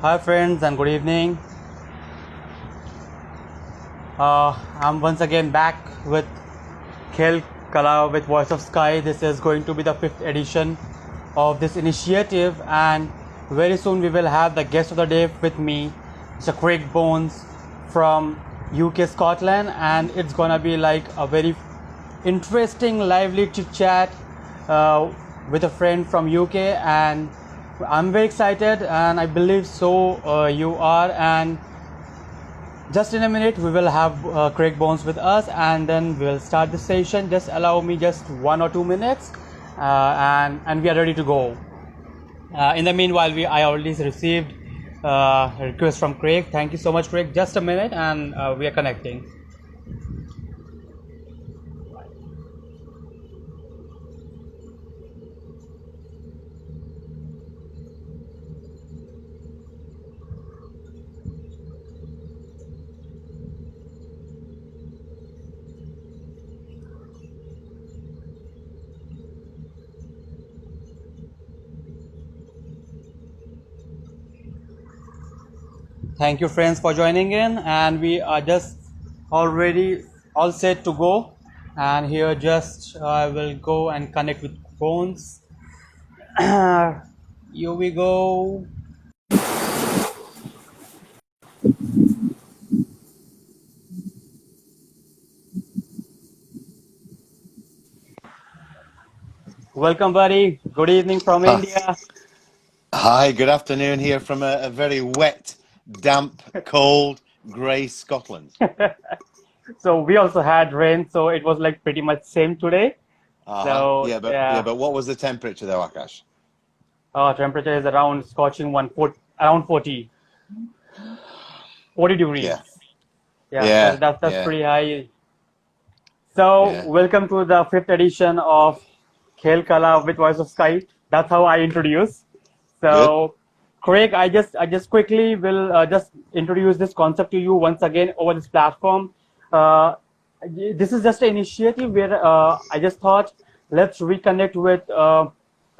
Hi friends and good evening. I'm once again back with Khel Kala with Voice of Sky. This is going to be the fifth edition of this initiative, and very soon we will have the guest of the day with me, Mr. Craig Bones from UK, Scotland, and it's gonna be like a very interesting, lively chit chat uh, with a friend from UK, and I'm very excited, and I believe so you are. And just in a minute, we will have Craig Bones with us, and then we'll start the session. Just allow me just 1 or 2 minutes, and we are ready to go. In the meanwhile, I already received a request from Craig. Thank you so much, Craig. Just a minute, and we are connecting. Thank you, friends, for joining in, and we are just already all set to go. And here, just I will go and connect with Bones. Here we go. Welcome, buddy. Good evening from Huh. India. Hi, good afternoon here from a very wet, damp, cold, grey Scotland. So we also had rain, so it was like pretty much same today. Uh-huh. So Yeah, yeah, but what was the temperature though, Akash? temperature is around scorching around 40 degrees. Yeah, Yeah, yeah, that's yeah, pretty high. So yeah. welcome to the fifth edition of Khel Kala with Voice of Sky. That's how I introduce. Good. So Craig, I just quickly will just introduce this concept to you once again over this platform. Uh, this is just an initiative where I just thought let's reconnect with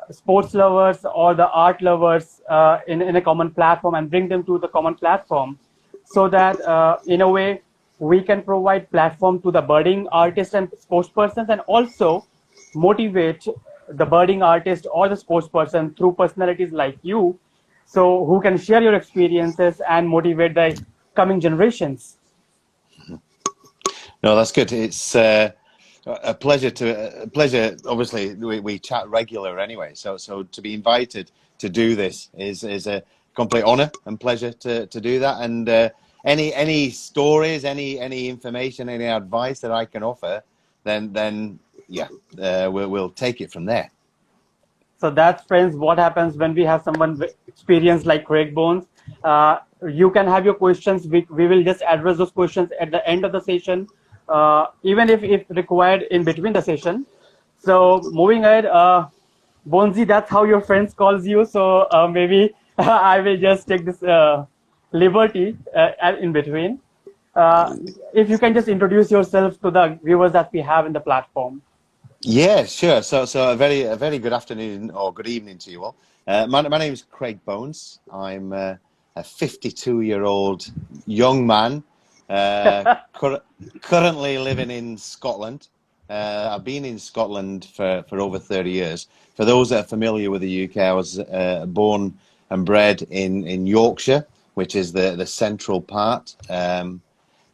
sports lovers or the art lovers in a common platform and bring them to the common platform so that in a way we can provide platform to the budding artists and sports persons, and also motivate the budding artist or the sports person through personalities like you, so who can share your experiences and motivate the coming generations. No, that's good. It's a pleasure. Obviously, we chat regular anyway, so to be invited to do this is a complete honour and pleasure to do that. And any stories, any information, any advice that I can offer, then yeah, we'll take it from there. So that's, friends, what happens when we have someone with experience like Craig Bones. You can have your questions. We will just address those questions at the end of the session, even if required in between the session. So moving ahead, Bonzi, that's how your friends calls you. So maybe I will just take this liberty in between. Uh, if you can just introduce yourself to the viewers that we have in the platform. Yeah, sure. So a very good afternoon or good evening to you all. My name is Craig Bones. I'm a 52-year-old young man, uh, cur currently living in Scotland. I've been in Scotland for over 30 years. For those that are familiar with the UK, I was born and bred in Yorkshire, which is the central part.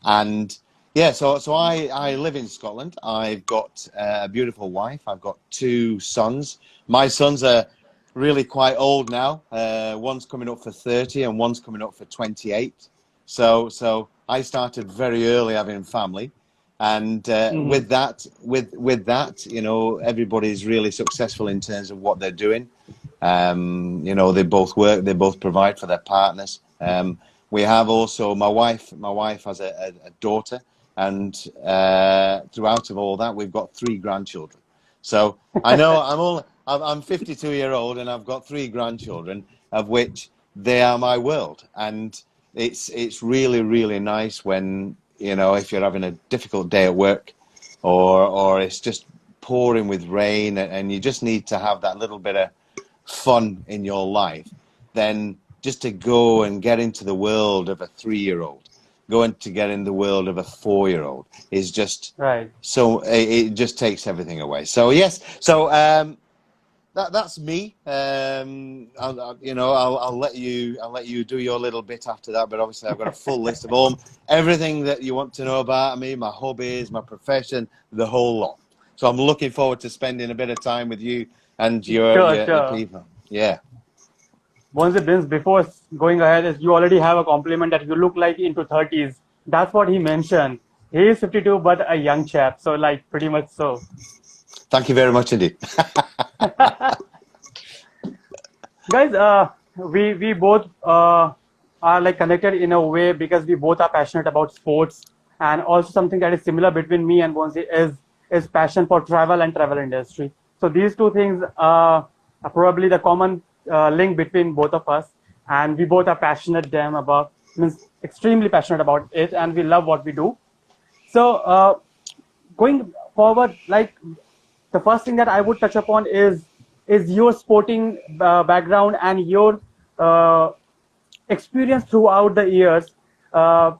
And yeah, so I live in Scotland. I've got a beautiful wife. I've got two sons. My sons are really quite old now. One's coming up for 30 and one's coming up for 28. So I started very early having family. And Mhm. with that, you know, everybody's really successful in terms of what they're doing. You know, they both work, they both provide for their partners. We have also my wife. My wife has a daughter, and throughout of all that, we've got three grandchildren. So I know I'm 52-year-old, and I've got three grandchildren, of which they are my world. And it's really nice when, you know, if you're having a difficult day at work, or it's just pouring with rain, and you just need to have that little bit of fun in your life, then just to go and get into the world of a 3-year-old, going to get in the world of a 4-year-old is just Right. so it just takes everything away. So yes, so that's me. I'll let you do your little bit after that. But obviously, I've got a full list of everything that you want to know about me, my hobbies, my profession, the whole lot. So I'm looking forward to spending a bit of time with you and Sure, your sure. people. Yeah. Once it brings before going ahead, is you already have a compliment that you look like into 30s. That's what he mentioned. He is 52, but a young chap. So like pretty much so. Thank you very much indeed. Guys, we both are like connected in a way because we both are passionate about sports, and also something that is similar between me and Bonzi is passion for travel and travel industry. So these two things are probably the common link between both of us, and we both are passionate them about means extremely passionate about it, and we love what we do. So going forward, like the first thing that I would touch upon is your sporting background and your uh, experience throughout the years uh,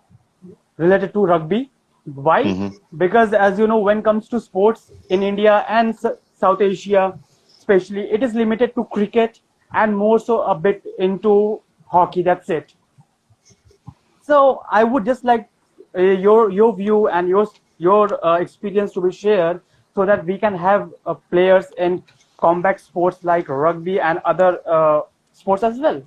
related to rugby. Why? Hmm. Because as you know, when it comes to sports in India and South Asia, especially, it is limited to cricket and more so a bit into hockey. That's it. So I would just like your view and your experience to be shared so that we can have players in combat sports like rugby and other sports as well.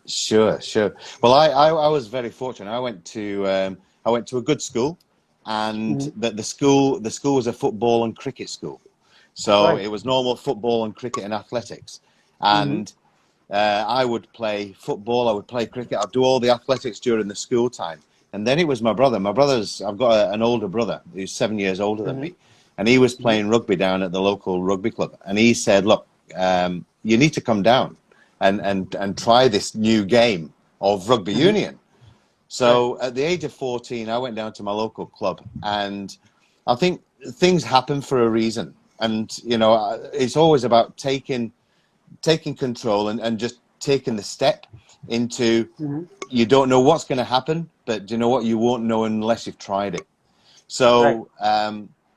Sure, sure. Well, I was very fortunate. I went to a good school, and Hmm. the school was a football and cricket school. So Right. it was normal football and cricket and athletics. Hmm. And I would play football, I would play cricket, I'd do all the athletics during the school time. And then it was my brother. I've got an older brother who's 7 years older than Hmm. me. And he was Hmm. playing rugby down at the local rugby club. And he said, look, you need to come down and try this new game of rugby Hmm. union. Right. So at the age of 14, I went down to my local club, and I think things happen for a reason. And, it's always about taking control and just taking the step into, Hmm. you don't know what's going to happen, but do you know what? You won't know unless you've tried it. Right.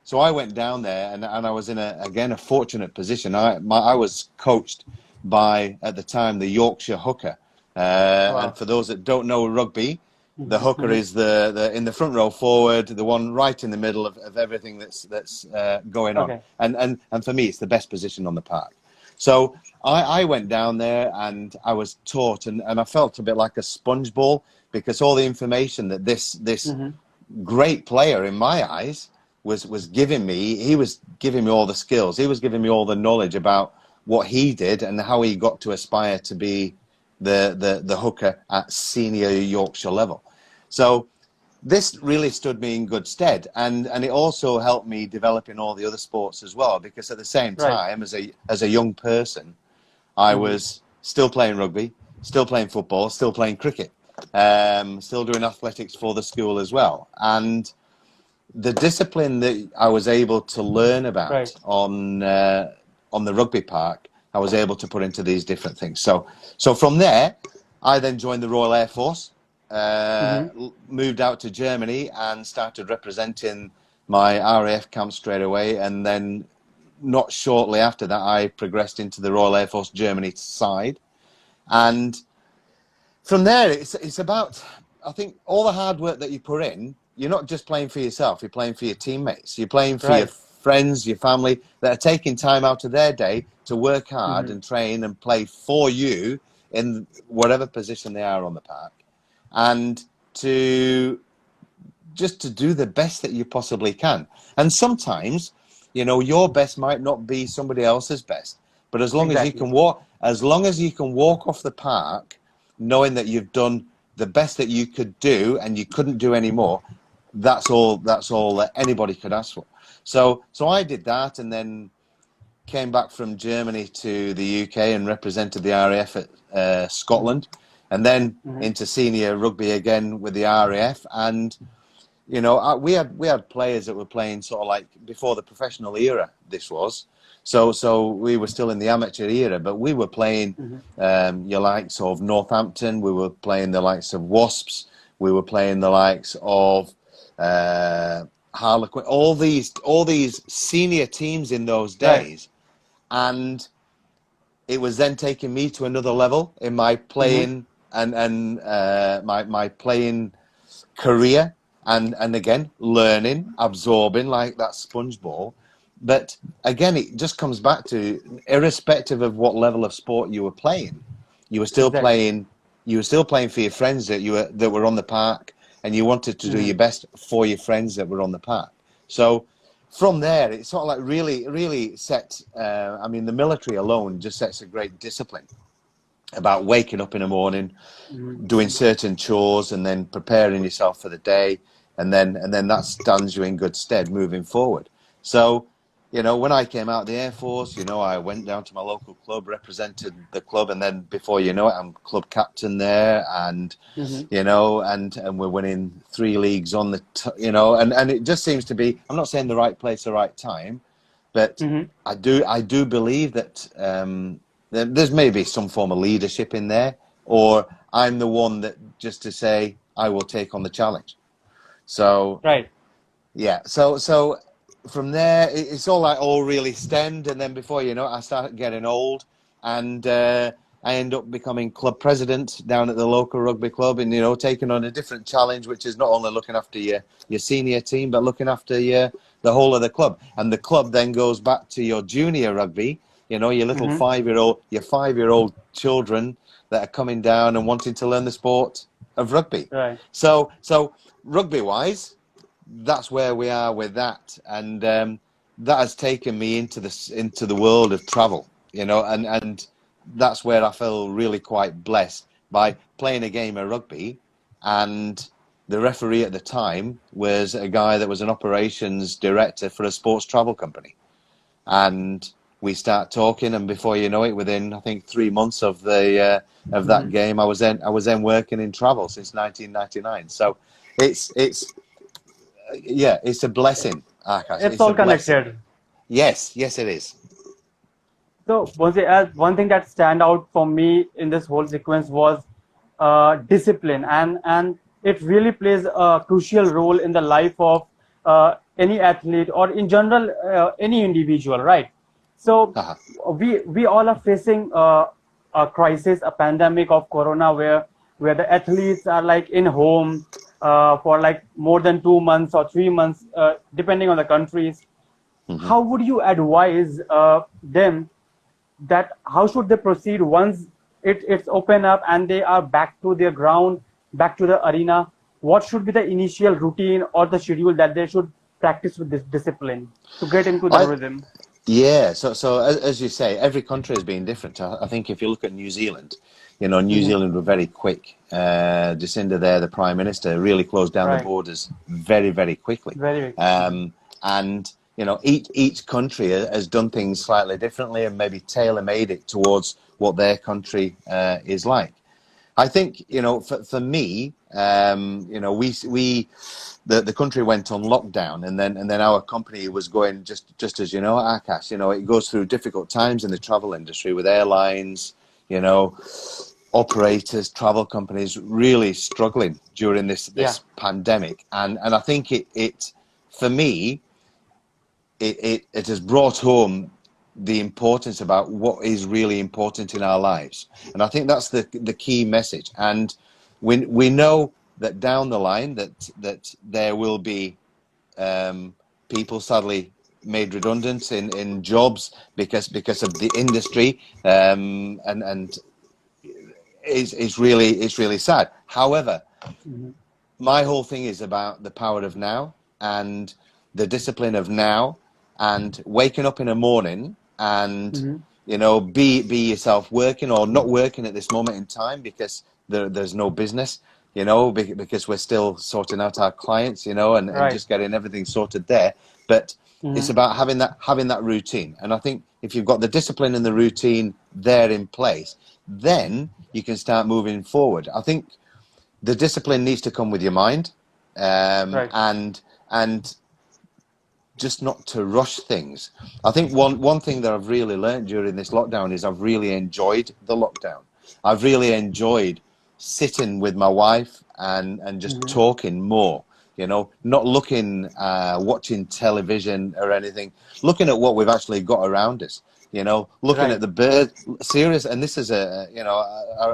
So I went down there, and I was in a fortunate position. I was coached by, at the time, the Yorkshire hooker. And Wow. for those that don't know rugby, the Hmm. hooker Hmm. is the in the front row forward, the one right in the middle of everything that's going on. Okay. And for me, it's the best position on the park. So I went down there and I was taught, and I felt a bit like a sponge ball, because all the information that this Hmm. great player in my eyes was giving me, he was giving me all the skills, he was giving me all the knowledge about what he did and how he got to aspire to be the hooker at senior Yorkshire level. So this really stood me in good stead, and it also helped me develop in all the other sports as well, because at the same Right. time, as a young person, I Hmm. was still playing rugby, still playing football, still playing cricket, still doing athletics for the school as well. And the discipline that I was able to learn Right. about on the rugby park, I was able to put into these different things. So from there, I then joined the Royal Air Force, Hmm. moved out to Germany, and started representing my RAF camp straight away. And then, not shortly after that, I progressed into the Royal Air Force Germany side. And from there, it's about, I think, all the hard work that you put in. You're not just playing for yourself, you're playing for your teammates, you're playing for your Right. friends, your family, that are taking time out of their day to work hard Hmm. and train and play for you in whatever position they are on the park, and to just to do the best that you possibly can. And sometimes, your best might not be somebody else's best, but Exactly. as long as you can walk off the park knowing that you've done the best that you could do and you couldn't do any more, that's all that anybody could ask for. So I did that, and then came back from Germany to the UK and represented the RAF at Hmm. Scotland, and then Hmm. into senior rugby again with the RAF. And we had players that were playing sort of like before the professional era. This was So we were still in the amateur era, but we were playing your likes of Northampton, we were playing the likes of Wasps, we were playing the likes of Harlequin, all these senior teams in those Right. days, and it was then taking me to another level in my Mm-hmm. playing and my playing career, and again learning, absorbing like that sponge ball. But again, it just comes back to, irrespective of what level of sport you were playing, you were still Exactly. playing. You were still playing for your friends that were on the park, and you wanted to do Mm-hmm. your best for your friends that were on the park. So from there, it sort of like really set. I mean, the military alone just sets a great discipline about waking up in the morning, doing certain chores, and then preparing yourself for the day, and then that stands you in good stead moving forward. So, when I came out of the Air Force, I went down to my local club, represented the club, and then before you know it, I'm club captain there, and Mm-hmm. and we're winning 3 leagues on and it just seems to be. I'm not saying the right place, the right time, but Mm-hmm. I do believe that there's maybe some form of leadership in there, or I'm the one that just to say I will take on the challenge. So Right. yeah, so from there it's all really stemmed, and then before you know it, I start getting old, and I end up becoming club president down at the local rugby club, and taking on a different challenge, which is not only looking after your senior team, but looking after the whole of the club, and the club then goes back to your junior rugby. Your little Mm-hmm. 5-year-old children that are coming down and wanting to learn the sport of rugby. Right. So rugby wise, that's where we are with that, and that has taken me into the world of travel, and that's where I feel really quite blessed by playing a game of rugby, and the referee at the time was a guy that was an operations director for a sports travel company, and we start talking, and before you know it, within I think 3 months of that Mm-hmm. game, I was then working in travel since 1999. So it's yeah, it's a blessing, Akash. It's It's a all blessing. connected. Yes, it is. So, Bonzi, one thing that stand out for me in this whole sequence was discipline, and it really plays a crucial role in the life of any athlete or in general any individual, right? So, Uh-huh. we all are facing a crisis, a pandemic of corona, where the athletes are like in home for like more than 2 months or 3 months, depending on the countries. Hmm. How would you advise them that how should they proceed once it's open up and they are back to their ground, back to the arena? What should be the initial routine or the schedule that they should practice with this discipline to get into the I rhythm? Yeah. So as you say, every country has been different. I think if you look at New Zealand, New Hmm. Zealand were very quick. Jacinda there, the Prime Minister, really closed down the Right. borders very, very quickly. Very. And each country has done things slightly differently, and maybe tailor made it towards what their country is like. I think for me, the country went on lockdown, and then our company was going just as Akash. It goes through difficult times in the travel industry with airlines, you know, operators, travel companies really struggling during this Yeah. this pandemic, and I think it for me it has brought home the importance about what is really important in our lives, and I think that's the key message. And we know that down the line that there will be people sadly made redundant in jobs because of the industry, and it's really sad. However, Hmm. my whole thing is about the power of now, and the discipline of now, and waking up in the morning, and Hmm. be yourself, working or not working at this moment in time, because there's no business, because we're still sorting out our clients, and Right. just getting everything sorted there. But it's Hmm. about having that routine, and I think if you've got the discipline and the routine there in place, then you can start moving forward. I think the discipline needs to come with your mind, Right. and just not to rush things. I think one thing that I've really learned during this lockdown is I've really enjoyed the lockdown. I've really enjoyed sitting with my wife and just Hmm. talking more. You know, not looking, watching television or anything, looking at what we've actually got around us. You know, looking Right. at the bird, serious, and this is you know,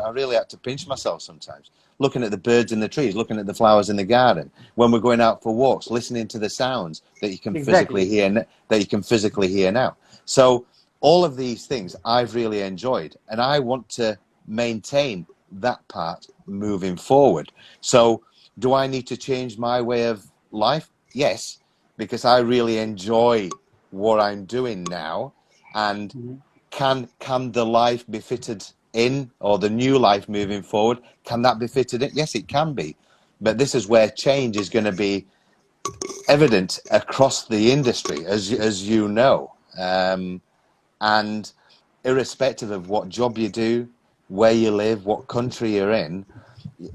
I really have to pinch myself sometimes. Looking at the birds in the trees, looking at the flowers in the garden. When we're going out for walks, listening to the sounds that you can physically Exactly. hear, that you can physically hear now. So all of these things I've really enjoyed, and I want to maintain that part moving forward. So, do I need to change my way of life? Yes, because I really enjoy what I'm doing now, and Hmm. can the life be fitted in, or the new life moving forward, can that be fitted in? Yes, it can be, but this is where change is going to be evident across the industry, as you know. And irrespective of what job you do, where you live, what country you're in,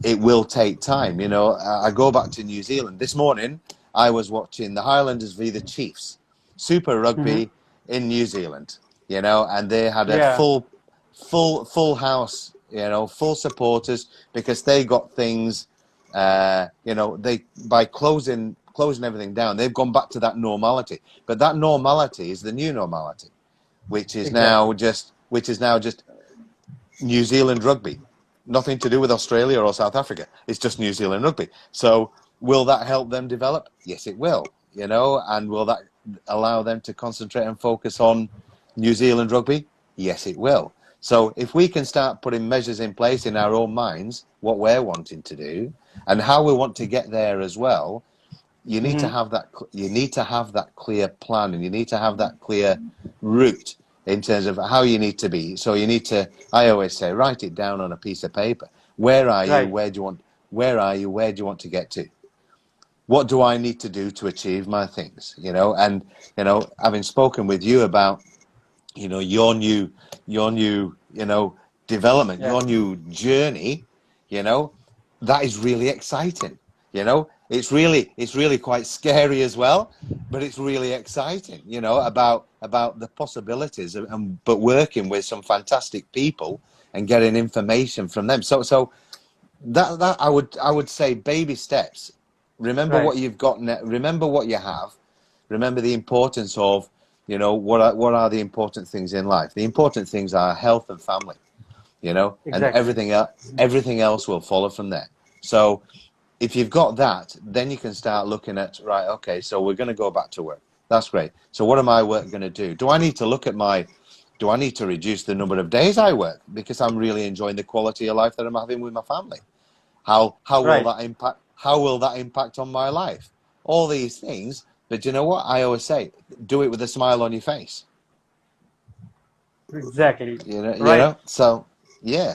it will take time. You know, I go back to New Zealand. This morning, I was watching the Highlanders v the Chiefs, Super Hmm. Rugby in New Zealand. You know, and they had a Yeah. full house. You know, full supporters, because they got things. You know, they, by closing everything down, they've gone back to that normality. But that normality is the new normality, Exactly. which is now just New Zealand rugby. Nothing to do with Australia or South Africa. It's just New Zealand rugby. So will that help them develop? Yes, it will. You know, and will that allow them to concentrate and focus on New Zealand rugby? Yes, it will. So if we can start putting measures in place in our own minds, what we're wanting to do and how we want to get there as well, you need to Hmm. have that. You need to have that clear plan, and you need to have that clear route in terms of how you need to be. So you need to. I always say, write it down on a piece of paper. Where are you? Right. Where do you want? Where are you? Where do you want to get to? What do I need to do to achieve my things? You know, and you know, having spoken with you about, you know, your new you know, development, Yeah. your new journey, you know, that is really exciting. You know, it's really quite scary as well, but it's really exciting, you know, about the possibilities and but working with some fantastic people and getting information from them. So that I would say baby steps. Remember Right. what you've got, remember what you have, remember the importance of, you know, what are the important things in life. The important things are health and family, you know, and Exactly. everything else will follow from there. So if you've got that, then you can start looking at, right, okay, so we're going to go back to work. That's great. So what am I work going to do? Do I need to reduce the number of days I work because I'm really enjoying the quality of life that I'm having with my family? How will Right. that impact? How will that impact on my life? All these things. But you know what? I always say, do it with a smile on your face. Exactly. You Right. know. So yeah.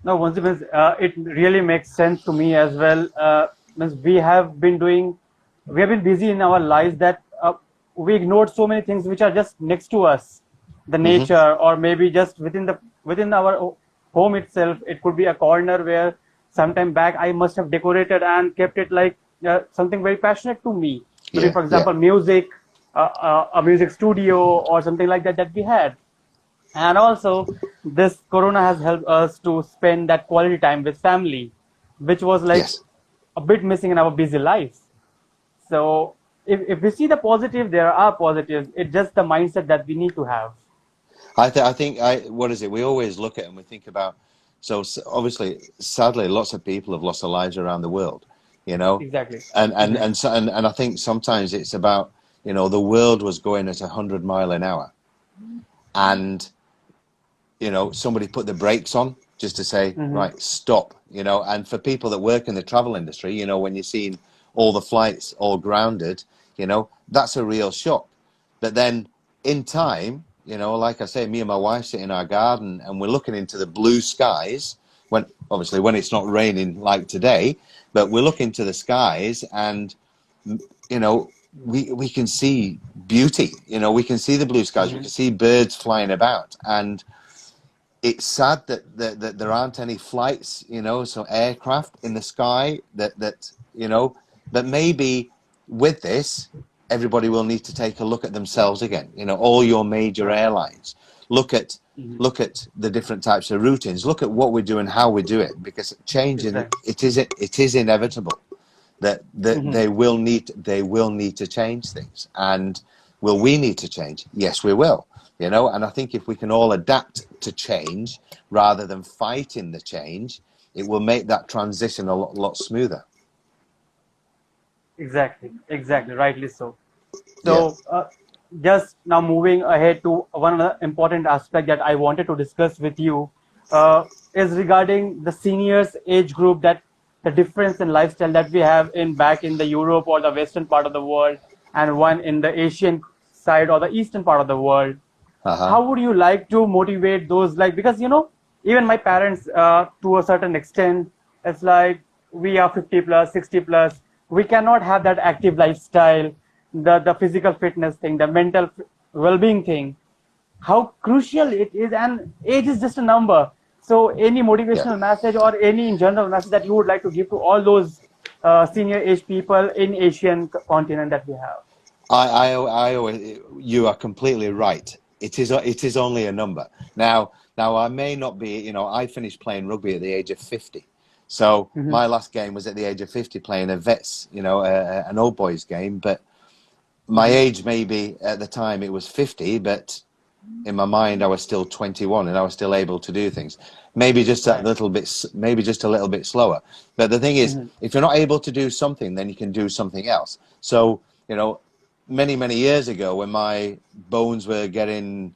No, once again, it really makes sense to me as well. Means we have been busy in our lives that we ignored so many things which are just next to us, the Hmm. nature, or maybe just within our home itself. It could be a corner where sometime back I must have decorated and kept it like something very passionate to me. Maybe, Yeah. for Yeah. example, music, a music studio, or something like that we had. And also, this corona has helped us to spend that quality time with family, which was like Yes. a bit missing in our busy lives. So if we see the positive, there are positives. It's just the mindset that we need to have. I think what is it? We always look at and we think about. So obviously, sadly, lots of people have lost their lives around the world. You know, Exactly. and Hmm. and so, and I think sometimes it's about, you know, the world was going at 100 mile an hour, and you know, somebody put the brakes on just to say, Hmm. right, stop, you know. And for people that work in the travel industry, you know, when you're seeing all the flights all grounded, you know, that's a real shock. But then in time, you know, like I say, me and my wife sit in our garden and we're looking into the blue skies when, obviously, when it's not raining like today, but we're looking to the skies and, you know, we can see beauty, you know, we can see the blue skies, we Hmm. can see birds flying about. And it's sad that there aren't any flights, you know, so aircraft in the sky that you know, but maybe with this, everybody will need to take a look at themselves again. You know, all your major Right. airlines, look at Mhm. look at the different types of routines. Look at what we do and how we do it, because changing Exactly. it is inevitable that Mhm. they will need to change things. And will we need to change? Yes, we will. You know, and I think if we can all adapt to change rather than fighting the change, it will make that transition a lot smoother. Exactly. Exactly. Rightly so. Yeah. So, just now moving ahead to one other important aspect that I wanted to discuss with you is regarding the seniors age group, that the difference in lifestyle that we have in back in the Europe or the Western part of the world, and one in the Asian side or the Eastern part of the world. Uh-huh. How would you like to motivate those, like, because even my parents to a certain extent, it's like we are 50 plus 60 plus, we cannot have that active lifestyle, the physical fitness thing, the mental well-being thing, how crucial it is, and age is just a number. So any Yeah. motivational message or any in general message that you would like to give to all those senior age people in Asian continent that we have? I always, you are completely right. It is only a number. Now I may not be, you know, I finished playing rugby at the age of 50. So Hmm. my last game was at the age of 50 playing a vets, you know, an old boys game. But my Hmm. age, maybe at the time it was 50, but in my mind I was still 21 and I was still able to do things. Maybe just a Right. little bit, maybe just a little bit slower. But the thing is, Hmm. if you're not able to do something, then you can do something else. So, you know, many years ago when my bones were getting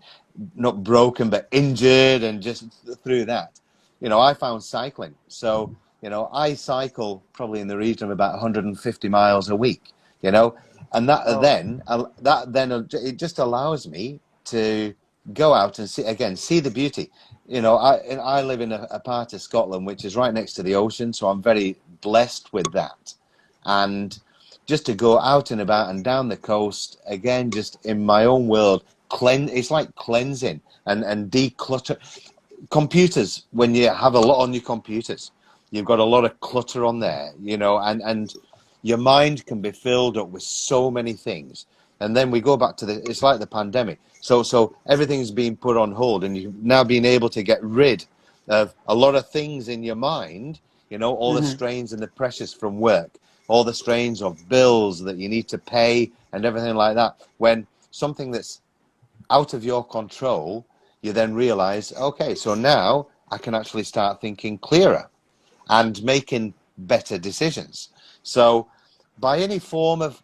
not broken but injured and just through that, you know, I found cycling. So, you know, I cycle probably in the region of about 150 miles a week, you know, and Oh. that then it just allows me to go out and see the beauty. You know, I live in a part of Scotland which is right next to the ocean, so I'm very blessed with that. And just to go out and about and down the coast again, just in my own world, it's like cleansing and declutter. Computers, when you have a lot on your computers, you've got a lot of clutter on there, you know, and your mind can be filled up with so many things. And then we go back to it's like the pandemic. So everything's been put on hold, and you've now been able to get rid of a lot of things in your mind, you know, all the Hmm. strains and the pressures from work, all the strains of bills that you need to pay and everything like that. When something that's out of your control, you then realize, okay, so now I can actually start thinking clearer and making better decisions. So by any form of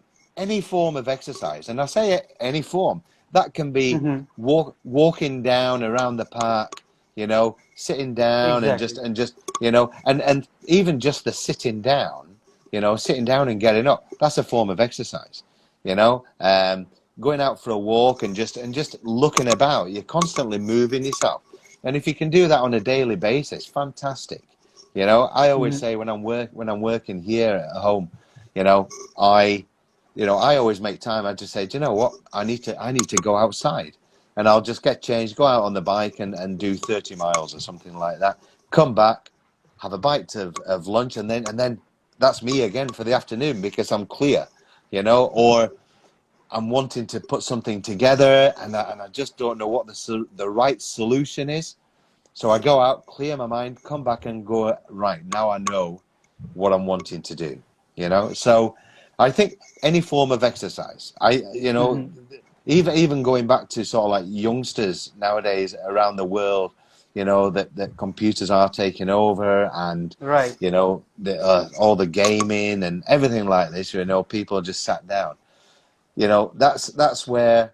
exercise, and I say any form, that can be Hmm. walking down around the park, you know, sitting down Exactly. and just you know, and even just the sitting down, you know, sitting down and getting up, that's a form of exercise, you know. Going out for a walk and just looking about, you're constantly moving yourself, and if you can do that on a daily basis, fantastic. You know, I always Hmm. say when I'm working here at home, you know, I I always make time. I just say, do you know what? I need to go outside, and I'll just get changed, go out on the bike and do 30 miles or something like that. Come back, have a bite of lunch, and then that's me again for the afternoon because I'm clear, you know, or I'm wanting to put something together and I just don't know what the right solution is. So I go out, clear my mind, come back and go, right, now I know what I'm wanting to do, you know? So I think any form of exercise, Hmm. even going back to sort of like youngsters nowadays around the world, you know, that computers are taking over and, Right. you know, all the gaming and everything like this, you know, people just sat down. You know, that's where,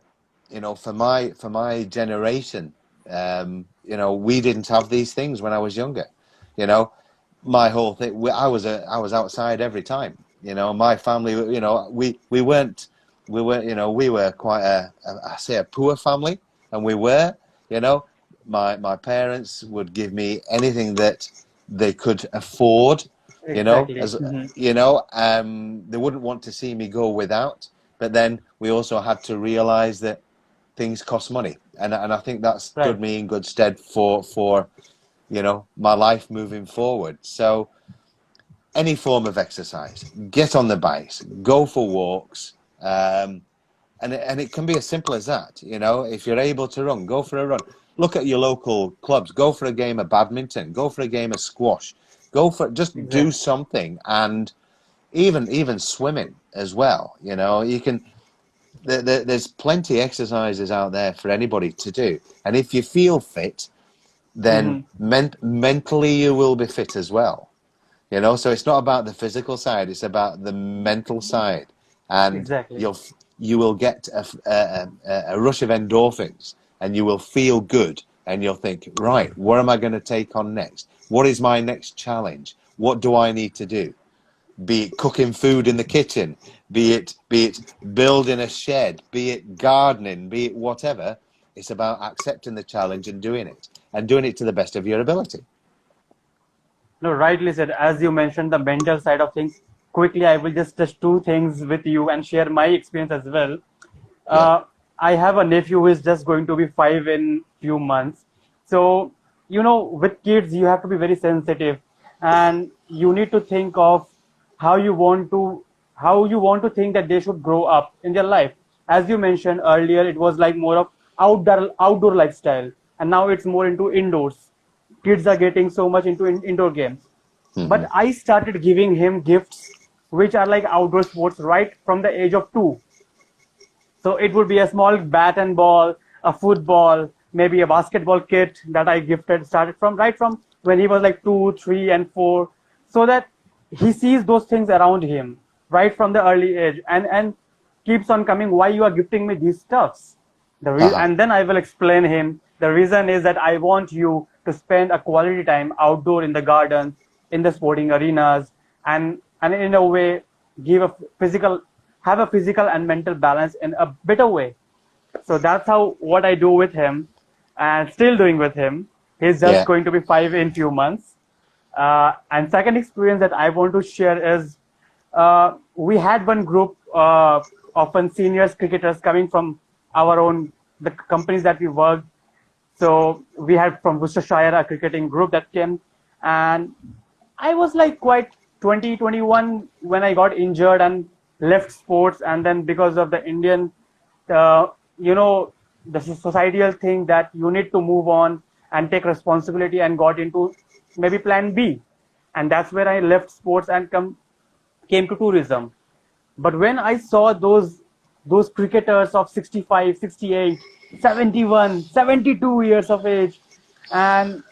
you know, for my generation, you know, we didn't have these things when I was younger. You know, my whole thing, I was outside every time. You know, my family, you know, we weren't, you know, we were quite I say a poor family, and we were, you know, my parents would give me anything that they could afford, you know, Exactly. as Hmm. you know, they wouldn't want to see me go without. But then we also had to realize that things cost money, and I think that stood Right. me in good stead for you know my life moving forward. So any form of exercise, get on the bikes, go for walks, And it can be as simple as that. You know, if you're able to run, go for a run. Look at your local clubs. Go for a game of badminton. Go for a game of squash. Go for just do Exactly. something, and even swimming as well. You know, you can. There's plenty exercises out there for anybody to do, and if you feel fit, then Hmm. mentally you will be fit as well. You know, so it's not about the physical side; it's about the mental side, and Exactly. you will get a rush of endorphins, and you will feel good, and you'll think, right, what am I going to take on next? What is my next challenge? What do I need to do? Be it cooking food in the kitchen, be it building a shed, be it gardening, be it whatever. It's about accepting the challenge and doing it to the best of your ability. No, rightly said. As you mentioned, the mental side of things. Quickly, I will just touch two things with you and share my experience as well. Yeah. Uh, I have a nephew who is just going to be 5 in few months. So, with kids, you have to be very sensitive, and you need to think of how you want to how you want to think that they should grow up in their life. As you mentioned earlier, it was like more of outdoor lifestyle, and now it's more into indoors. Kids are getting so much into indoor games, Hmm. but I started giving him gifts which are like outdoor sports right from the age of 2. So it would be a small bat and ball, a football, maybe a basketball kit that I gifted, started from right from when he was like 2, 3, and 4, so that he sees those things around him right from the early age, and keeps on coming. Why you are gifting me these stuffs? Uh-huh. And then I will explain him the reason is that I want you to spend a quality time outdoor in the gardens, in the sporting arenas, and in a way give a physical have a physical and mental balance in a better way. So that's how what I do with him, and still doing with him. He's just Yeah. going to be 5 in few months. And second experience that I want to share is we had one group of seniors cricketers coming from our own the companies that we worked. So we had from Worcestershire a cricketing group that came, and I was like quite 20, 21 when I got injured and left sports, and then because of the Indian, uh, you know, the societal thing that you need to move on and take responsibility, and got into maybe plan B, and that's where I left sports and came to tourism. But when I saw those cricketers of 65, 68, 71, 72 years of age, and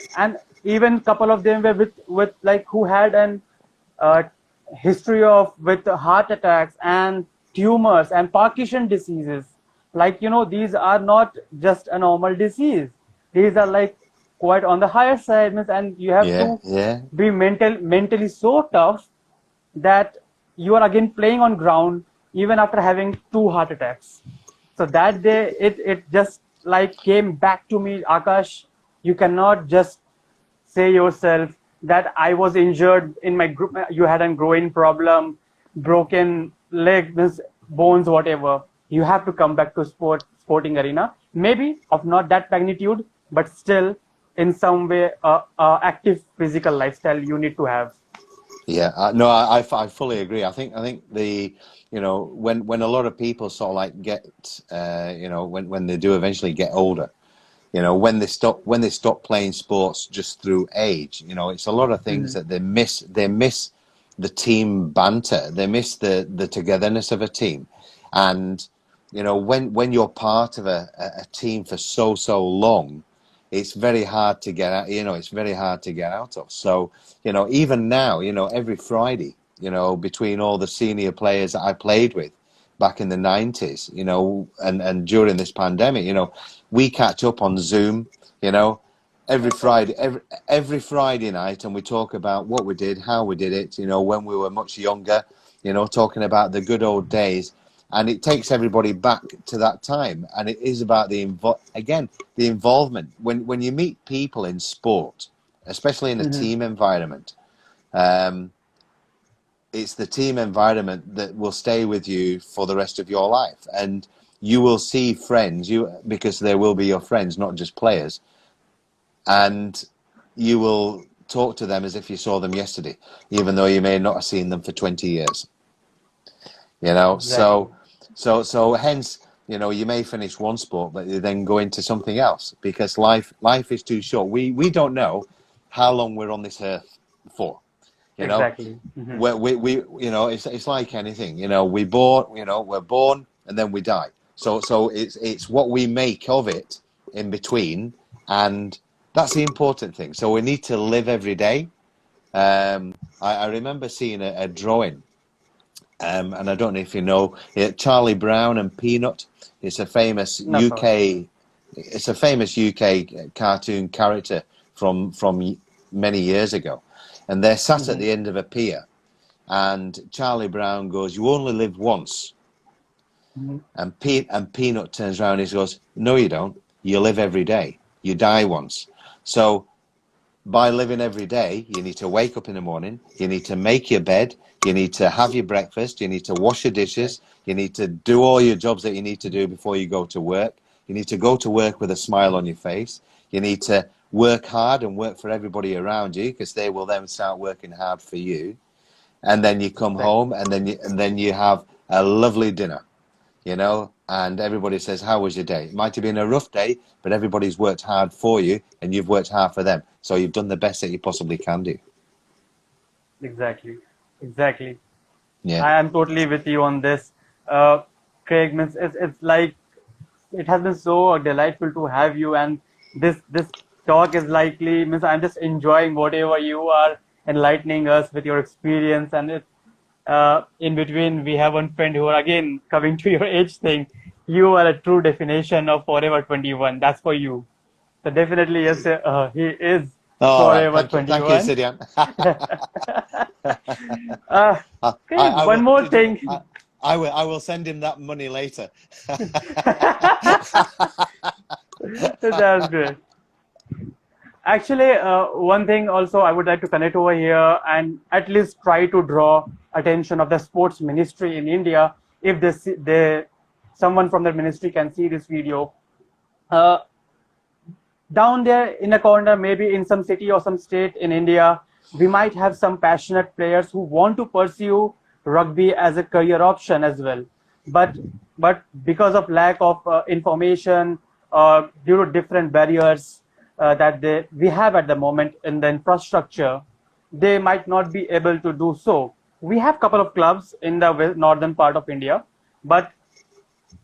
even couple of them were with like who had an uh, history of with heart attacks and tumors and Parkinson diseases. Like these are not just a normal disease. These are like quite on the higher side, and you have Yeah. to Yeah. be mentally so tough that you are again playing on ground even after having 2 heart attacks. So that day it just like came back to me, Akash. You cannot just say yourself that I was injured in my group. You had a groin problem, broken leg, bones, whatever. You have to come back to sporting arena. Maybe of not that magnitude, but still in some way, active physical lifestyle you need to have. Yeah, no, I fully agree. I think when a lot of people sort of like get when they do eventually get older, when they stop playing sports just through age, it's a lot of things Mhm. that they miss the team banter, they miss the togetherness of a team, and when you're part of a team for so long, it's very hard to get out. It's very hard to get out of. So even now, every Friday, between all the senior players that I played with back in the 90s, and during this pandemic, we catch up on Zoom, you know, every Friday night, and we talk about what we did, how we did it, when we were much younger, talking about the good old days. And it takes everybody back to that time, and it is about the involvement. When you meet people in sport, especially in a Mhm. team environment, um, it's the team environment that will stay with you for the rest of your life, and you will see friends, because they will be your friends, not just players, and you will talk to them as if you saw them yesterday, even though you may not have seen them for 20 years. Exactly. So So hence, you may finish one sport, but you then go into something else because life is too short. We don't know how long we're on this earth for. You know, Exactly. Hmm. it's like anything. We're born and then we die. So it's what we make of it in between, and that's the important thing. So we need to live every day. I remember seeing a drawing, and I don't know if you know Charlie Brown and Peanut. It's a famous No, sir. UK. It's a famous UK cartoon character from many years ago, and they're sat at Hmm. the end of a pier, and Charlie Brown goes, "You only live once," Hmm. and Peanut turns around and he goes, "No, you don't. You live every day. You die once." So by living every day, you need to wake up in the morning, you need to make your bed, you need to have your breakfast, you need to wash your Right. dishes, you need to do all your jobs that you need to do before you go to work. You need to go to work with a smile on your face. You need to work hard and work for everybody around you because they will then start working hard for you. And then you come Exactly. home and then you have a lovely dinner, and everybody says, "How was your day?" It might have been a rough day, but everybody's worked hard for you and you've worked hard for them. So you've done the best that you possibly can do. Exactly. Exactly. Yeah. I am totally with you on this. Uh, Craig, means it's like it has been so delightful to have you, and this talk is likely means I'm just enjoying whatever you are enlightening us with your experience, and it in between we have one friend who are again coming to your age thing. You are a true definition of Forever 21. That's for you. So definitely yes, he is All right. Forever Thank you, 21. Sidian. Uh, I, Craig, I one will. more thing. I will send him that money later. That's great. Actually, one thing also I would like to connect over here and at least try to draw attention of the sports ministry in India. If someone from the ministry can see this video, uh, down there in a corner, maybe in some city or some state in India, we might have some passionate players who want to pursue rugby as a career option as well. But but because of lack of information, due to different barriers that we have at the moment in the infrastructure, they might not be able to do so. We have a couple of clubs in the northern part of India, but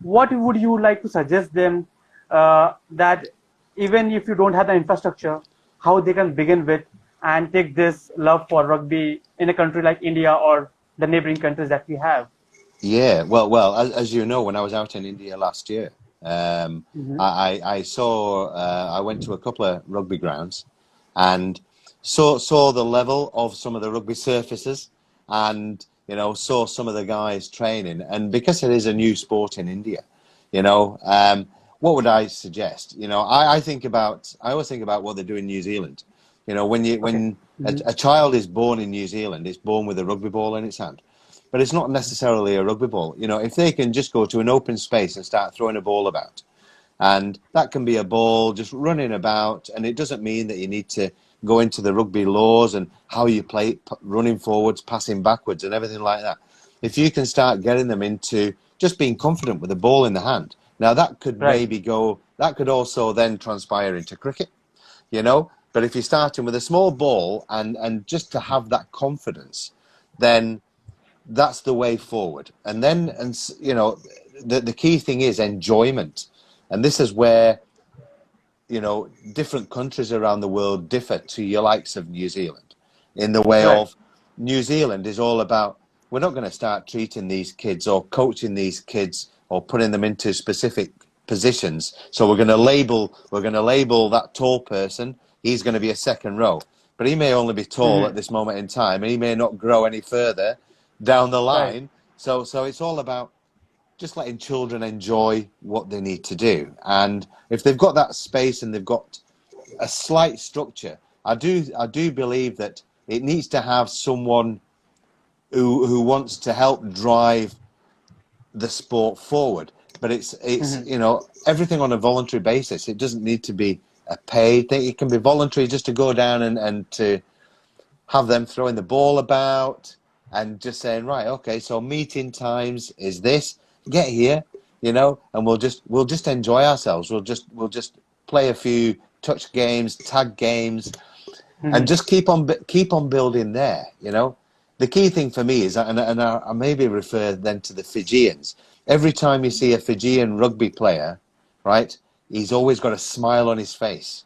what would you like to suggest them that even if you don't have the infrastructure, how they can begin with and take this love for rugby in a country like India or the neighboring countries that we have? Yeah, well, as you know, when I was out in India last year, Hmm. I saw I went to a couple of rugby grounds and saw the level of some of the rugby surfaces, and saw some of the guys training. And because it is a new sport in India, what would I suggest? I always think about what they do in New Zealand. When you Okay. when Hmm. a child is born in New Zealand, it's born with a rugby ball in its hand, but it's not necessarily a rugby ball. If they can just go to an open space and start throwing a ball about, and that can be a ball just running about, and it doesn't mean that you need to go into the rugby laws and how you play, running forwards, passing backwards, and everything like that. If you can start getting them into just being confident with the ball in the hand, now that could Right. maybe go. That could also then transpire into cricket, you know. But if you're starting with a small ball and just to have that confidence, then that's the way forward. And then, the key thing is enjoyment. And this is where, different countries around the world differ to your likes of New Zealand in the way Right. of New Zealand is all about, we're not going to start treating these kids or coaching these kids or putting them into specific positions. So we're going to label that tall person. He's going to be a second row, but he may only be tall Hmm. at this moment in time, and he may not grow any further down the Right. line. So it's all about just letting children enjoy what they need to do. And if they've got that space and they've got a slight structure, I do believe that it needs to have someone who wants to help drive the sport forward. But it's Hmm. everything on a voluntary basis. It doesn't need to be a paid thing. It can be voluntary just to go down and to have them throwing the ball about and just saying, right, okay, so meeting times is this. get here, and we'll just enjoy ourselves. We'll just play a few touch games, tag games, and just keep on building there. The key thing for me is, and I maybe refer then to the Fijians. Every time you see a Fijian rugby player, right, he's always got a smile on his face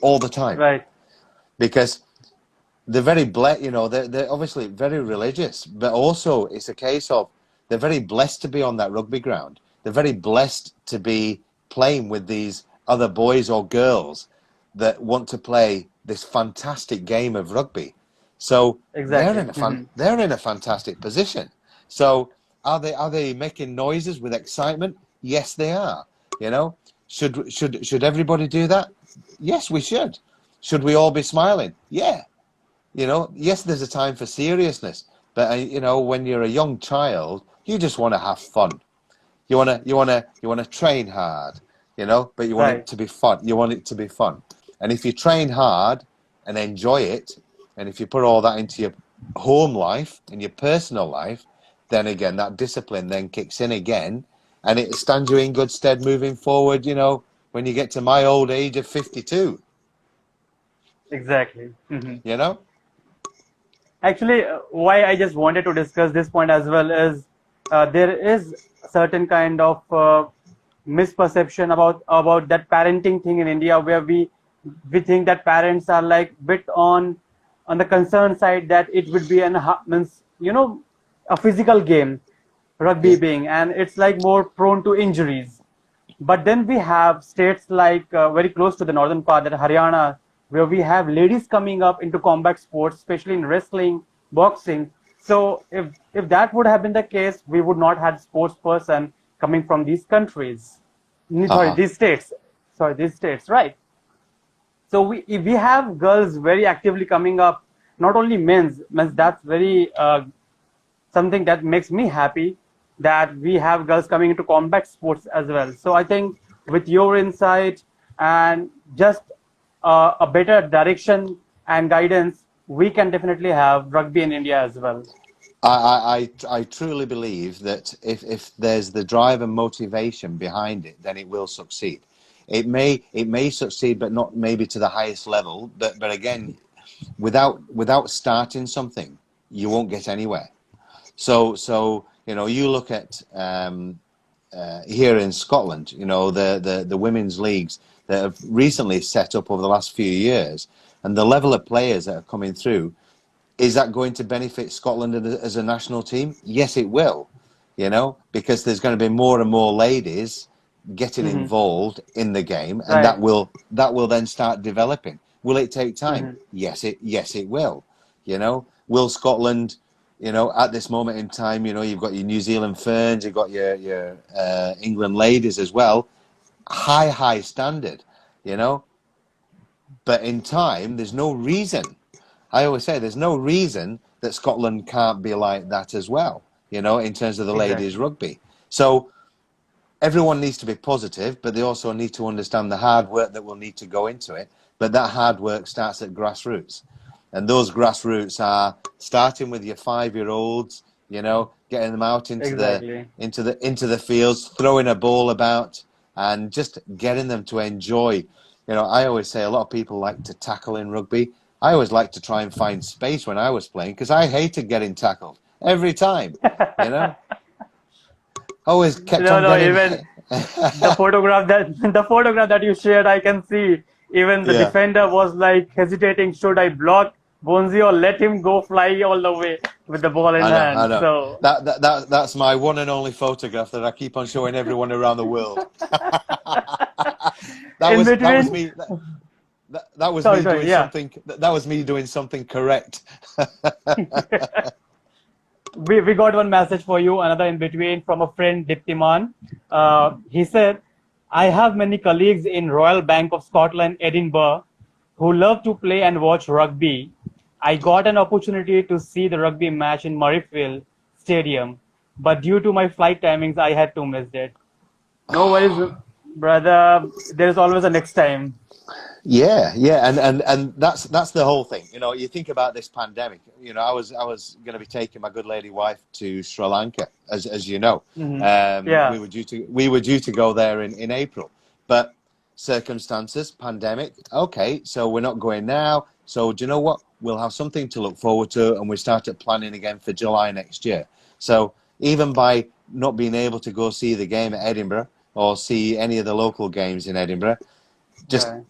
all the time, Right. because they're very they're obviously very religious, but also it's a case of they're very blessed to be on that rugby ground. They're very blessed to be playing with these other boys or girls that want to play this fantastic game of rugby. So Exactly. they're in a fantastic position. So are they making noises with excitement? Yes, they are. Should everybody do that? Yes, we should. Should we all be smiling? Yeah. Yes, there's a time for seriousness, but when you're a young child, you just want to have fun. You want to train hard, but you want it Right. to be fun. You want it to be fun. And if you train hard and enjoy it, and if you put all that into your home life and your personal life, then again that discipline then kicks in again, and it stands you in good stead moving forward, when you get to my old age of 52, Exactly. you know? Actually, why I just wanted to discuss this point as well is there is certain kind of misperception about that parenting thing in India, where we think that parents are like bit on the concern side that it would be means a physical game, rugby Yeah. being, and it's like more prone to injuries. But then we have states like very close to the northern part, that Haryana, where we have ladies coming up into combat sports, especially in wrestling, boxing. So if that would have been the case, we would not have sports person coming from these countries. Sorry, Uh-huh. these states. Sorry, these states, right? So if we have girls very actively coming up, not only men's that's very something that makes me happy, that we have girls coming into combat sports as well. So I think with your insight and just a better direction and guidance, we can definitely have rugby in India as well. I truly believe that if there's the drive and motivation behind it, then it will succeed. It may succeed, but not maybe to the highest level. But again, without starting something, you won't get anywhere. So you look at here in Scotland, the women's leagues that have recently set up over the last few years, and the level of players that are coming through. Is that going to benefit Scotland as a national team? Yes, it will, because there's going to be more and more ladies getting Hmm. involved in the game, and Right. that will then start developing. Will it take time? Hmm. Yes, it will. Will Scotland, at this moment in time, you've got your New Zealand Ferns, you've got your England ladies as well, high standard, you know. But in time, there's no reason. I always say there's no reason that Scotland can't be like that as well, in terms of the ladies' Exactly. rugby. So everyone needs to be positive, but they also need to understand the hard work that will need to go into it. But that hard work starts at grassroots. And those grassroots are starting with your 5-year-olds, getting them out into the Exactly. into the into the fields, throwing a ball about, and just getting them to enjoy. I always say a lot of people like to tackle in rugby. I always like to try and find space when I was playing, because I hated getting tackled every time. You know, always kept No, on no, getting even hit. the photograph that the photograph that you shared, I can see even the Yeah. defender was like hesitating, should I block Bonzi or let him go fly all the way with the ball in I hand? know. So That's my one and only photograph that I keep on showing everyone around the world. That in was between, me. That was sorry, me sorry, doing yeah. something. That was me doing something correct. We got one message for you, another in between from a friend, Diptiman. He said, I have many colleagues in Royal Bank of Scotland, Edinburgh, who love to play and watch rugby. I got an opportunity to see the rugby match in Murrayfield Stadium, but due to my flight timings, I had to miss it. No worries, brother, there's always a next time. Yeah, yeah, and that's the whole thing. You know, you think about this pandemic. You know, I was going to be taking my good lady wife to Sri Lanka, as you know. Yeah, We were due to go there in April, but circumstances, pandemic. Okay, so we're not going now. So do you know what? We'll have something to look forward to, and we started planning again for July next year. So even by not being able to go see the game at Edinburgh or see any of the local games in Edinburgh, just right,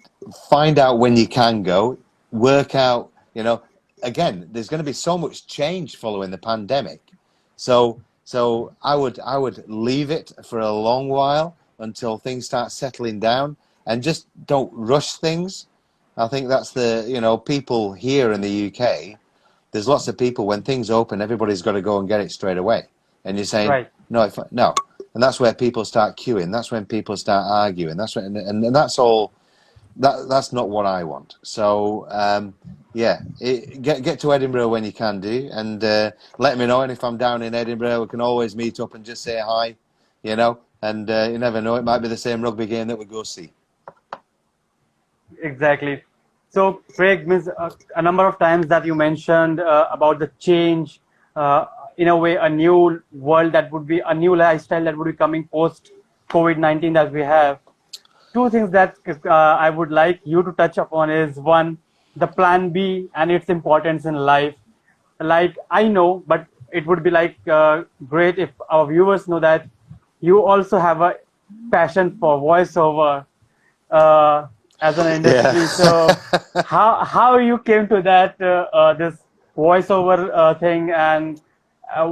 find out when you can go, work out, again, there's going to be so much change following the pandemic. So I would leave it for a long while until things start settling down and just don't rush things. I think that's people here in the UK, there's lots of people when things open, everybody's got to go and get it straight away. And you're saying, right. no, no. And that's where people start queuing. That's when people start arguing. And that's all that's not what I want. So yeah, get to Edinburgh when you can do, and let me know. And if I'm down in Edinburgh, we can always meet up and just say hi, And you never know, it might be the same rugby game that we go see. Exactly. So, Craig, means a number of times that you mentioned about the change, uh, in a way, a new world that would be a new lifestyle that would be coming post COVID-19 that we have. Two things that I would like you to touch upon is one, the plan B and its importance in life. Like I know, but it would be like great if our viewers know that you also have a passion for voiceover uh, as an Yeah. industry. So how you came to that this voiceover thing, and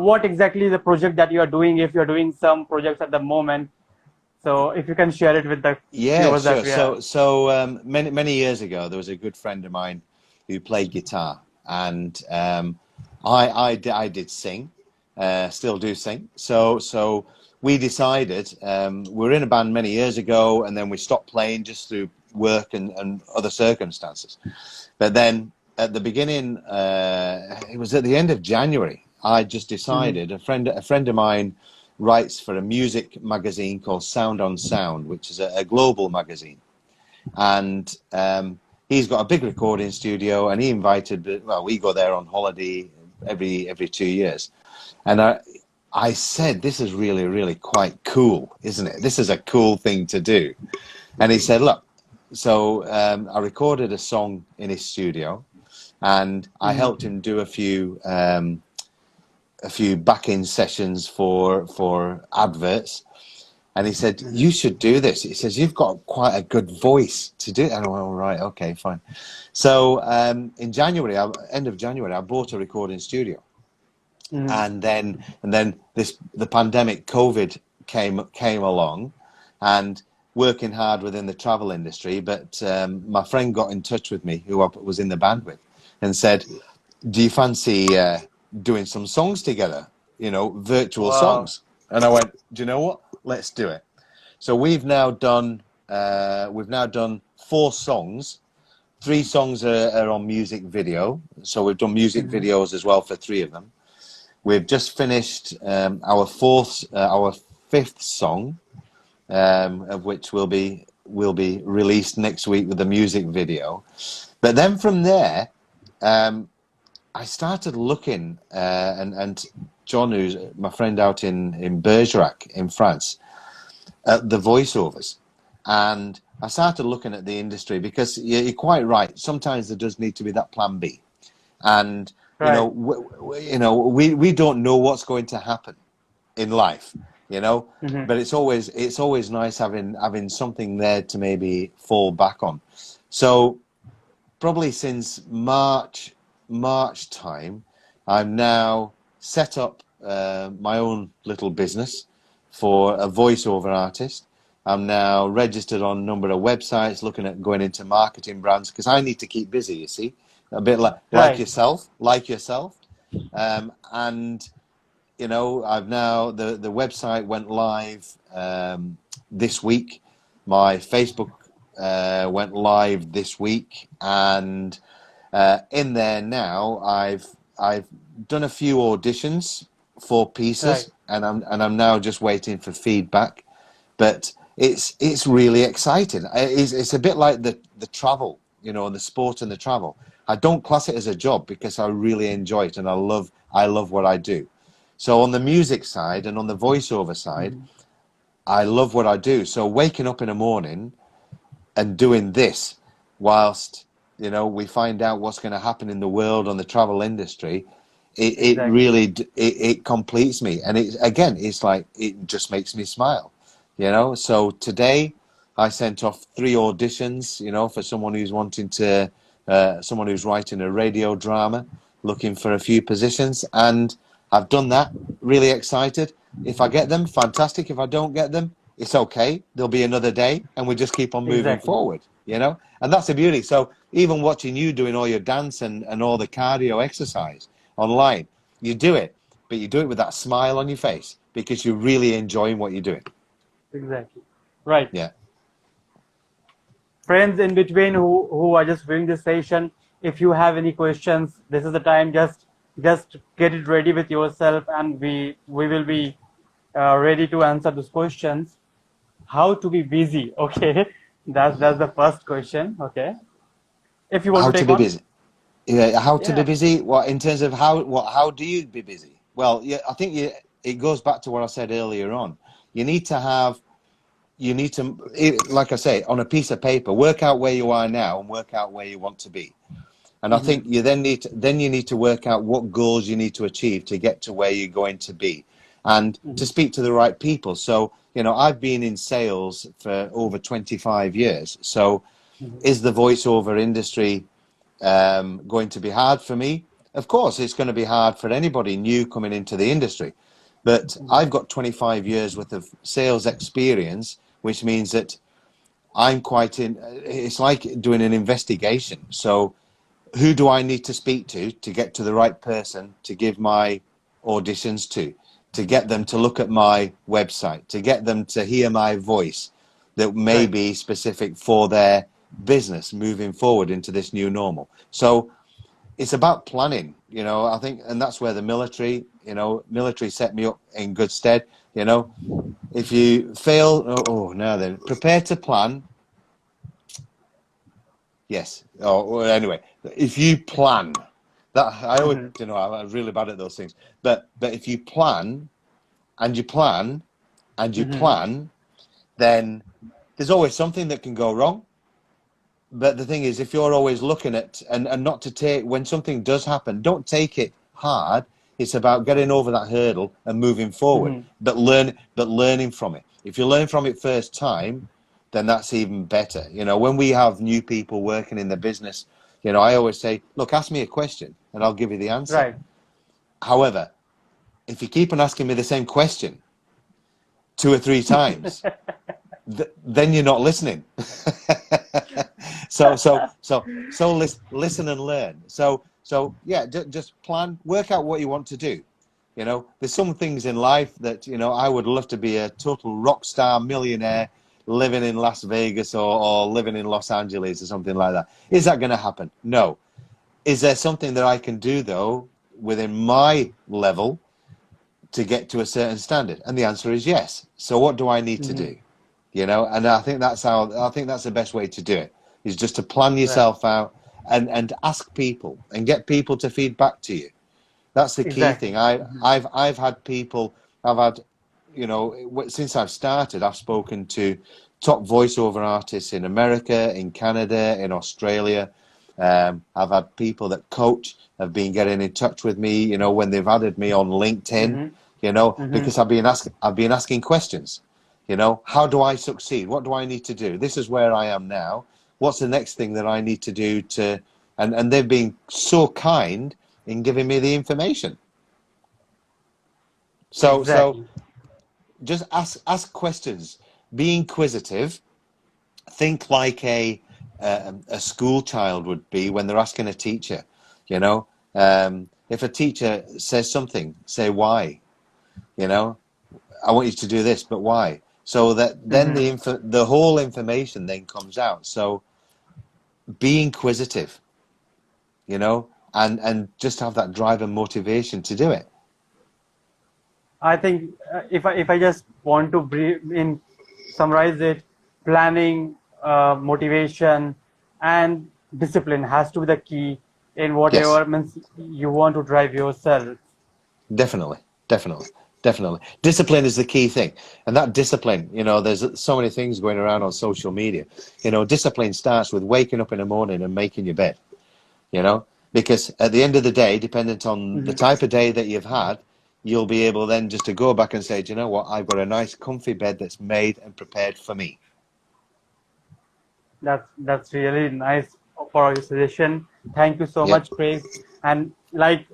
what exactly the project that you are doing, if you are doing some projects at the moment. So if you can share it with the Yeah, viewers that sure. we have. So many years ago, there was a good friend of mine who played guitar, and I did sing, still do sing. So we decided we were in a band many years ago, and then we stopped playing just through work and other circumstances. But then at the beginning, it was at the end of January. I just Hmm. decided a friend of mine writes for a music magazine called Sound on Sound, which is a global magazine. And he's got a big recording studio, and he invited. Well, we go there on holiday every 2 years, and I said, "This is really, really quite cool, isn't it? This is a cool thing to do." And he said, "Look." So I recorded a song in his studio, and I Hmm. helped him do a few back-in sessions for adverts. And he said, "You should do this." He says, "You've got quite a good voice to do it." And I went, "All right, okay, fine." So in January, end of January, I bought a recording studio, Hmm. and then the pandemic, COVID came along, and working hard within the travel industry. But my friend got in touch with me, who I was in the band with, and said, "Do you fancy doing some songs together? Virtual Wow. songs?" And I went, "Do you know what? Let's do it." So we've now done 4 songs. 3 songs are on music video. So we've done music Hmm. videos as well for 3 of them. We've just finished our fifth song, of which will be released next week with the music video. But then from there, um, I started looking, and John, who's my friend out in Bergerac in France, at the voiceovers, and I started looking at the industry because you're quite right. Sometimes there does need to be that plan B, and Right. we don't know what's going to happen in life, you know. Hmm. But it's always nice having something there to maybe fall back on. So probably since March time, I'm now set up my own little business for a voiceover artist. I'm now registered on a number of websites, looking at going into marketing brands because I need to keep busy. You see, a bit like Right. yourself, and I've now the website went live this week. My Facebook went live this week, and in there now, I've done a few auditions for Right. pieces, and I'm now just waiting for feedback. But it's really exciting. It's a bit like the travel, you know, and the sport and the travel. I don't class it as a job because I really enjoy it and I love what I do. So on the music side and on the voiceover side, Mhm. I love what I do. So waking up in the morning and doing this whilst, you know, we find out what's going to happen in the world on the travel industry, it Exactly. really it completes me. And it again, it's like it just makes me smile, you know. So today I sent off 3 auditions, you know, for someone who's wanting to someone who's writing a radio drama, looking for a few positions, and I've done that. Really excited. If I get them, fantastic. If I don't get them, it's okay. There'll be another day, and we just keep on moving Exactly. forward, you know? And that's the beauty. So even watching you doing all your dance and all the cardio exercise online, you do it, but you do it with that smile on your face because you're really enjoying what you're doing. Exactly. Right. Yeah. Friends in between who are just viewing this session, if you have any questions, this is the time. Just get it ready with yourself, and we will be ready to answer those questions. How to be busy? Okay, that's the first question. Okay, if you want How to to take be on. busy. Yeah, how to be Yeah. busy? What in terms of how do you be busy? Well, yeah, I think it goes back to what I said earlier on. You need to have you need to like I say on a piece of paper work out where you are now and work out where you want to be. And I Hmm. think you then you need to work out what goals you need to achieve to get to where you're going to be, and to Hmm. speak to the right people. So you know, I've been in sales for over 25 years. So Hmm. is the voiceover industry going to be hard for me? Of course, it's going to be hard for anybody new coming into the industry. But I've got 25 years worth of sales experience, which means that I'm quite in. It's like doing an investigation. So who do I need to speak to get to the right person to give my auditions to get them to look at my website, to get them to hear my voice that may Right. be specific for their business moving forward into this new normal. So it's about planning, you know, I think, and that's where the military, you know, military set me up in good stead, you know. If you fail, now then, prepare to plan. Yes. Oh, well, anyway, if you plan, that I always, Hmm. you know, I'm really bad at those things. But if you plan and you plan and you Hmm. plan, then there's always something that can go wrong. But the thing is, if you're always looking at and not to take when something does happen, don't take it hard. It's about getting over that hurdle and moving forward, Hmm. but learning from it. If you learn from it first time, then that's even better. You know, when we have new people working in the business, you know, I always say, look, ask me a question and I'll give you the answer. Right. However, if you keep on asking me the same question 2 or 3 times, then you're not listening. Listen and learn. So yeah, just plan, work out what you want to do. You know, there's some things in life that, you know, I would love to be a total rock star millionaire living in Las Vegas or living in Los Angeles or something like that. Is that going to happen? No. Is there something that I can do though within my level to get to a certain standard? And the answer is yes. So what do I need to Hmm. do? You know, and I think that's the best way to do it is just to plan Right. yourself out and ask people and get people to feed back to you. That's the key Exactly. thing. Hmm. I've had people. I've had, you know, since I've started, I've spoken to top voiceover artists in America, in Canada, in Australia. I've had people that coach have been getting in touch with me, you know, when they've added me on LinkedIn, Hmm. you know, Hmm. because I've been asking questions, you know, how do I succeed? What do I need to do? This is where I am now. What's the next thing that I need to do to, and they've been so kind in giving me the information. So Exactly. just ask questions, be inquisitive, think like a school child would be when they're asking a teacher. You know, if a teacher says something, say why. You know, I want you to do this, but why? So that then Hmm. the whole information then comes out. So be inquisitive, you know, and just have that drive and motivation to do it. I think if I just want to breathe in summarize it, planning, motivation, and discipline has to be the key in Yes. whatever means you want to drive yourself. Definitely, definitely, definitely. Discipline is the key thing. And that discipline, there's so many things going around on social media. Discipline starts with waking up in the morning and making your bed, because at the end of the day, dependent on the Mhm. type of day that you've had, you'll be able then just to go back and say, do you know what? I've got a nice comfy bed that's made and prepared for me. That's really nice for your suggestion. Thank you so Yep. much, Craig. And like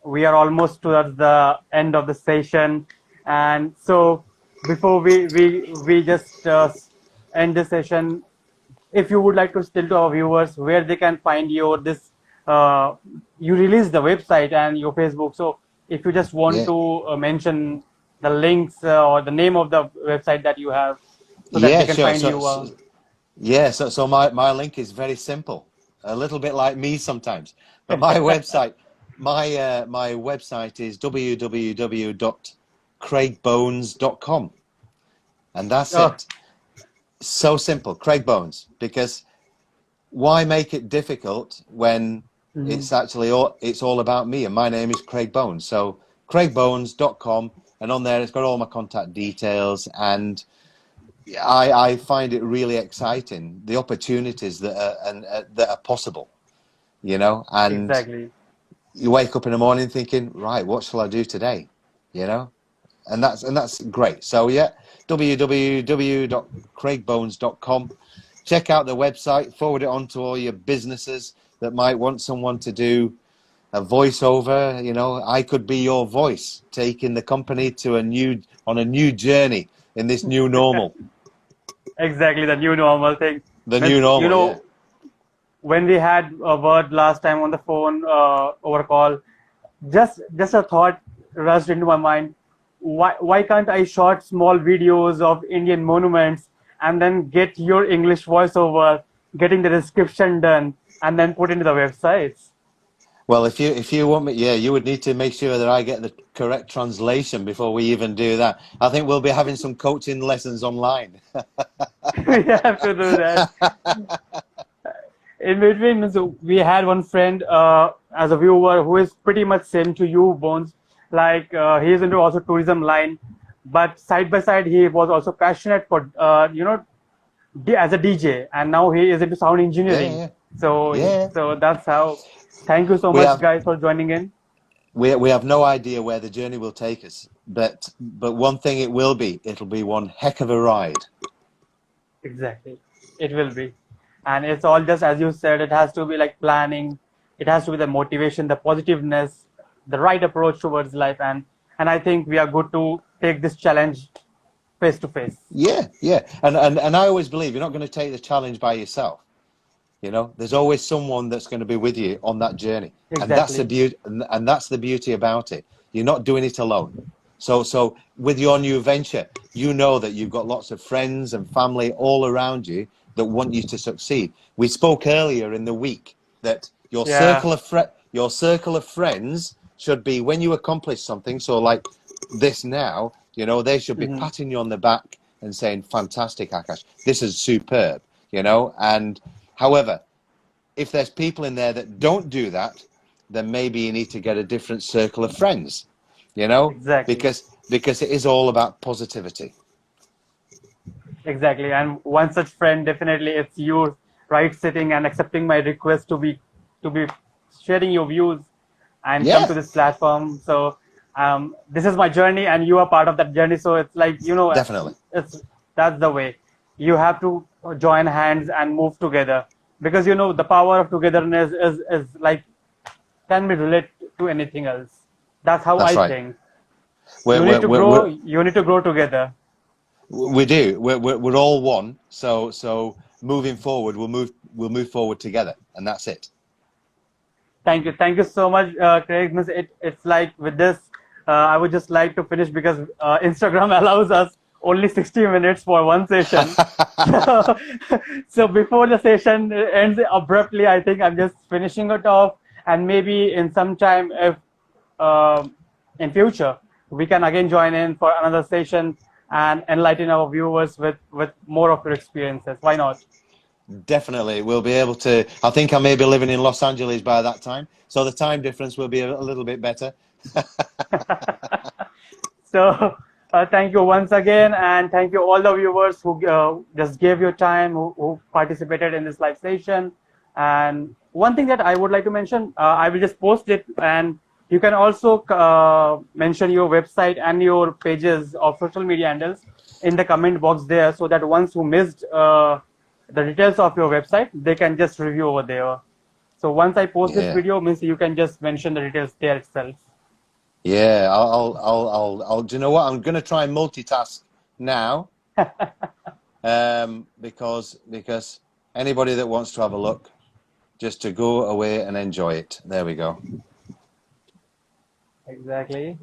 we are almost towards the end of the session, and so before we just end the session, if you would like to tell to our viewers where they can find your this, you release the website and your Facebook. So if you just want Yeah. to mention the links or the name of the website that you have, so that they Yeah, can sure. find you. So my link is very simple, a little bit like me sometimes. But my my website is www.craigbones.com, and that's Oh, it. So simple, Craig Bones. Because why make it difficult when mhm. it's all about me, and my name is Craig Bones. So craigbones.com, and on there it's got all my contact details, and I find it really exciting, the opportunities that are possible, and Exactly. you wake up in the morning thinking, right, what shall I do today, you know, and that's great. So yeah, www.craigbones.com. Check out the website, forward it on to all your businesses that might want someone to do a voiceover. I could be your voice, taking the company on a new journey in this new normal. Exactly, the new normal thing. The Means, new normal, yeah. when we had a word last time on the phone over call, just a thought rushed into my mind. Why can't I shot small videos of Indian monuments and then get your English voiceover, getting the description done, and then put into the websites? Well, if you want me, yeah, you would need to make sure that I get the correct translation before we even do that. I think we'll be having some coaching lessons online. We have to do that. In between, so we had one friend as a viewer who is pretty much same to you, Bones. Like he is into also tourism line, but side by side he was also passionate for as a DJ, and now he is into sound Yeah, engineering. yeah, So yeah. so that's how. Thank you so We much, have guys, for joining in. we have no idea where the journey will take us, but one thing it'll be one heck of a ride. Exactly, it will be, and it's all just as you said. It has to be like planning. It has to be the motivation, the positiveness, the right approach towards life, and I think we are good to take this challenge face to face. Yeah, yeah. And I always believe you're not going to take the challenge by yourself. There's always someone that's going to be with you on that journey, and that's the Exactly. beauty. And that's the beauty about it. You're not doing it alone. So with your new venture, you know that you've got lots of friends and family all around you that want you to succeed. We spoke earlier in the week that Yeah. your circle of friends should be when you accomplish something. So like this now, they should be Hmm. patting you on the back and saying, "Fantastic, Akash. This is superb." And however, if there's people in there that don't do that, then maybe you need to get a different circle of friends, Exactly. because it is all about positivity. Exactly. And one such friend, definitely, it's you, right? Sitting and accepting my request to be sharing your views and come to Yeah, this platform. So this is my journey, and you are part of that journey. So it's like definitely. it's that's the way. You have to join hands and move together, because the power of togetherness is like can be related to anything else. That's how That's I right. think. We're, You need we're, to we're, grow. we're, You need to grow together. we do. We're all one. So moving forward, we'll move forward together, and that's it. Thank you so much, Craig. It's like with this, I would just like to finish because Instagram allows us only 60 minutes for one session. So, so before the session ends abruptly, I think I'm just finishing it off, and maybe in some time, if um in future we can again join in for another session. and enlighten our viewers with more of your experiences. Why not? Definitely, we'll be able to. I think I may be living in Los Angeles by that time, so the time difference will be a little bit better. So thank you once again, and thank you all the viewers who just gave your time, who participated in this live session. And one thing that I would like to mention, I will just post it, and you can also mention your website and your pages of social media handles in the comment box there, so that ones who missed the details of your website, they can just review over there. So once I post this Yeah. video, means you can just mention the details there itself. Yeah, I'll. Do you know what? I'm going to try and multitask now, because anybody that wants to have a look, just to go away and enjoy it. There we go. Exactly.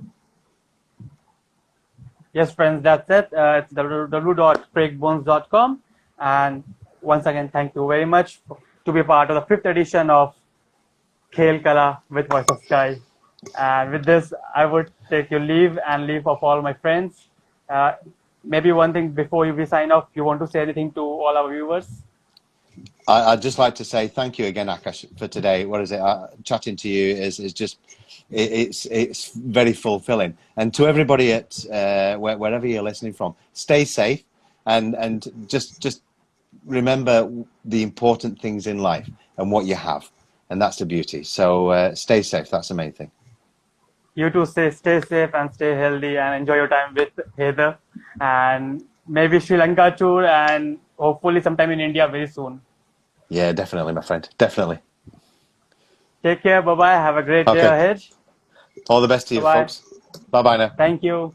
Yes, friends, that's it. It's www.craigbones.com. And once again, thank you very much to be part of the fifth edition of Khel Kala with Voice of Sky. And with this, I would take your leave and leave of all my friends. Maybe one thing before we sign off, you want to say anything to all our viewers? I'd just like to say thank you again, Akash, for today. What is it? Chatting to you is just it's very fulfilling. And to everybody at wherever you're listening from, stay safe and just remember the important things in life and what you have, and that's the beauty. So stay safe. That's the main thing. You too, stay safe and stay healthy and enjoy your time with Heather, and maybe Sri Lanka tour, and hopefully sometime in India very soon. Yeah, definitely, my friend. Definitely. Take care. Bye bye. Have a great day Okay. ahead. All the best to you, Bye-bye. folks. Bye bye now. Thank you.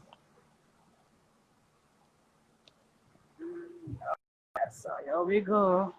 So here we go.